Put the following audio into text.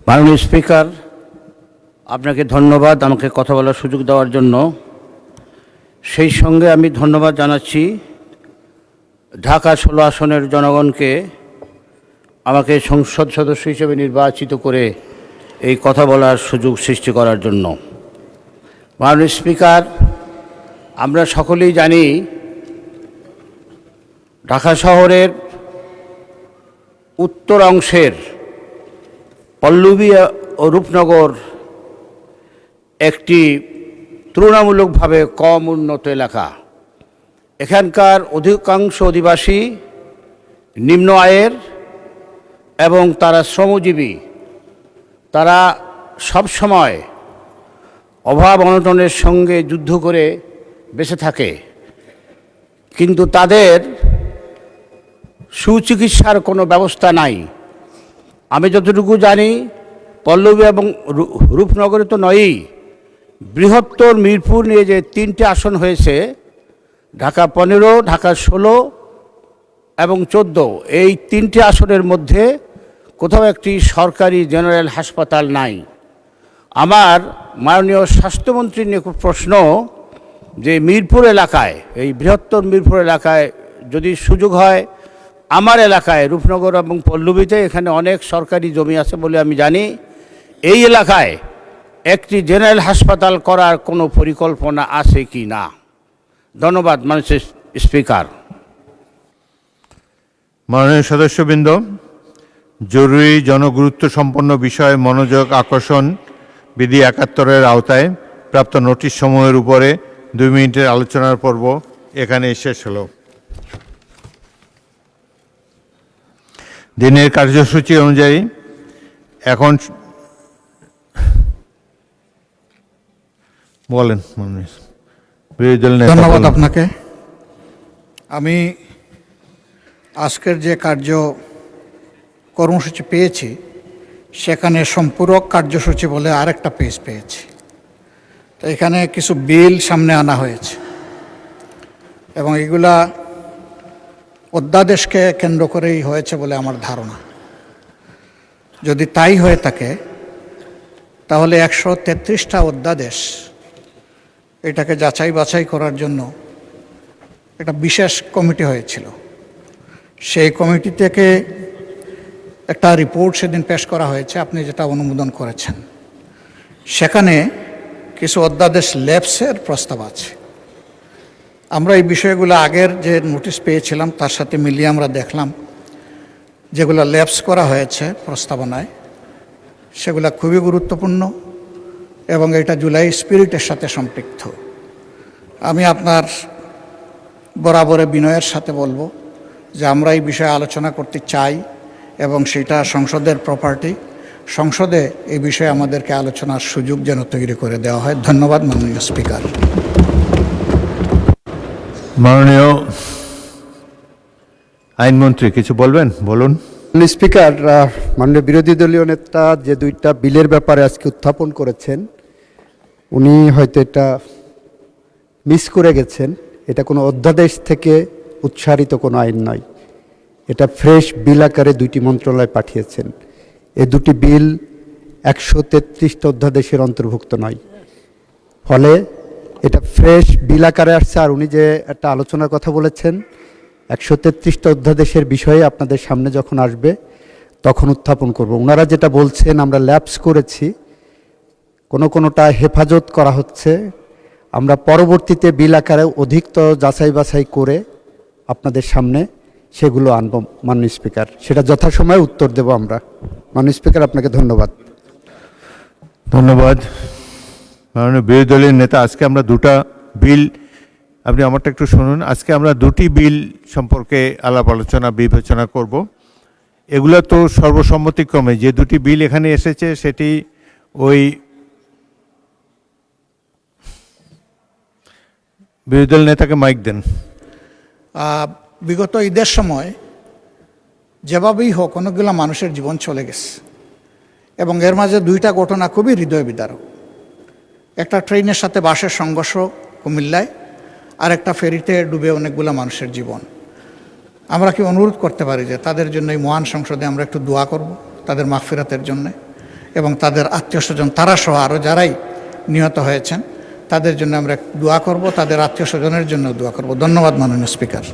মাননীয় স্পিকার, আপনাকে ধন্যবাদ আমাকে কথা বলার সুযোগ দেওয়ার জন্য। সেই সঙ্গে আমি ধন্যবাদ জানাচ্ছি ঢাকা 16 আসনের জনগণকে আমাকে সংসদ সদস্য হিসেবে নির্বাচিত করে এই কথা বলার সুযোগ সৃষ্টি করার জন্য। মাননীয় স্পিকার, আমরা সকলেই জানি ঢাকা শহরের উত্তর অংশের পল্লবী ও রূপনগর একটি তুলনামূলকভাবে কম উন্নত এলাকা। এখানকার অধিকাংশ অধিবাসী নিম্ন আয়ের এবং তারা শ্রমজীবী। তারা সবসময় অভাব অনটনের সঙ্গে যুদ্ধ করে বেঁচে থাকে, কিন্তু তাদের সুচিকিৎসার কোনো ব্যবস্থা নাই। আমি যতটুকু জানি, পল্লবী এবং রূপনগরে তো নয়ই, বৃহত্তর মিরপুর নিয়ে যে 3টে আসন হয়েছে, ঢাকা 15, ঢাকা 16 এবং 14, এই 3টে আসনের মধ্যে কোথাও একটি সরকারি জেনারেল হাসপাতাল নাই। আমার মাননীয় স্বাস্থ্যমন্ত্রীর নিকট প্রশ্ন যে মিরপুর এলাকায়, এই বৃহত্তর মিরপুর এলাকায় যদি সুযোগ হয়, আমার এলাকায় রূপনগর এবং পল্লবীতে এখানে অনেক সরকারি জমি আছে বলে আমি জানি, এই এলাকায় একটি জেনারেল হাসপাতাল করার কোনো পরিকল্পনা আছে কি না। ধন্যবাদ মাননীয় স্পিকার। মাননীয় সদস্যবৃন্দ, জরুরি জনগুরুত্ব সম্পন্ন বিষয়ে মনোযোগ আকর্ষণ বিধি 71-এর আওতায় প্রাপ্ত নোটিশ সমূহের উপরে 2 মিনিটের আলোচনার পর্ব এখানে শেষ হলো। দিনের কার্যসূচি অনুযায়ী এখন বলেন বিরোধী দল নেতা। ধন্যবাদ আপনাকে। আমি আজকের যে কর্মসূচি পেয়েছি, সেখানে সম্পূরক কার্যসূচি বলে আরেকটা পেজ পেয়েছি। তো এখানে কিছু বিল সামনে আনা হয়েছে এবং এগুলা অধ্যাদেশকে কেন্দ্র করেই হয়েছে বলে আমার ধারণা। যদি তাই হয়ে থাকে, তাহলে 133টা অধ্যাদেশ এটাকে যাচাই বাছাই করার জন্য একটা বিশেষ কমিটি হয়েছিল। সেই কমিটি থেকে একটা রিপোর্ট সেদিন পেশ করা হয়েছে, আপনি যেটা অনুমোদন করেছেন। সেখানে কিছু অধ্যাদেশ ল্যাপসের প্রস্তাব আছে। আমরা এই বিষয়গুলো আগের যে নোটিশ পেয়েছিলাম তার সাথে মিলিয়ে আমরা দেখলাম, যেগুলো ল্যাপস করা হয়েছে প্রস্তাবনায়, সেগুলো খুবই গুরুত্বপূর্ণ এবং এটা জুলাই স্পিরিটের সাথে সম্পৃক্ত। আমি আপনার বরাবরে বিনয়ের সাথে বলবো যে আমরা এই বিষয়ে আলোচনা করতে চাই এবং সেটা সংসদের প্রপার্টি। সংসদে এই বিষয়ে আমাদেরকে আলোচনার সুযোগ যেন তৈরি করে দেওয়া হয়। ধন্যবাদ মাননীয় স্পিকার। মাননীয় আইনমন্ত্রী কিছু বলবেন? বলুন। স্পিকার, মাননীয় বিরোধী দলীয় নেতা যে 2টা বিলের ব্যাপারে আজকে উত্থাপন করেছেন, উনি হয়তো এটা মিস করে গেছেন। এটা কোনো অধ্যাদেশ থেকে উৎসারিত কোনো আইন নয়, এটা ফ্রেশ বিল আকারে 2টি মন্ত্রণালয় পাঠিয়েছেন। এই 2টি বিল 133টা অধ্যাদেশের অন্তর্ভুক্ত নয়, ফলে এটা ফ্রেশ বিল আকারে আসছে। আর উনি যে একটা আলোচনার কথা বলেছেন, 133টা অধ্যাদেশের বিষয়ে আপনাদের সামনে যখন আসবে তখন উত্থাপন করব। ওনারা যেটা বলছেন আমরা ল্যাপস করেছি, কোনোটা হেফাজত করা হচ্ছে, আমরা পরবর্তীতে বিল আকারে অধিকতর যাচাই বাছাই করে আপনাদের সামনে সেগুলো আনব মাননীয় স্পিকার। সেটা যথাসময়ে উত্তর দেব আমরা। মাননীয় স্পিকার, আপনাকে ধন্যবাদ। ধন্যবাদ মাননীয় বিরোধী দলের নেতা। আজকে আমরা 2টা বিল, আপনি আমারটা একটু শুনুন। আজকে আমরা 2টি বিল সম্পর্কে আলাপ আলোচনা বিবেচনা করব। এগুলো তো সর্বসম্মতিক্রমে যে 2টি বিল এখানে এসেছে, সেটি ওই বিরোধী দল নেতাকে মাইক দেন। বিগত ঈদের সময় যেভাবেই হোক অনেকগুলো মানুষের জীবন চলে গেছে এবং এর মাঝে 2টা ঘটনা খুবই হৃদয় বিদারক। একটা ট্রেনের সাথে বাসের সংঘর্ষ কুমিল্লায়, আর একটা ফেরিতে ডুবে অনেকগুলো মানুষের জীবন। আমরা কি অনুরোধ করতে পারি যে তাদের জন্য এই মহান সংসদে আমরা একটু দোয়া করব, তাদের মাগফিরাতের জন্যে, এবং তাদের আত্মীয় স্বজন তারা সহ আরও যারাই নিহত হয়েছেন তাদের জন্য আমরা দোয়া করব, তাদের আত্মীয় স্বজনের জন্য দোয়া করব। ধন্যবাদ মাননীয় স্পিকার।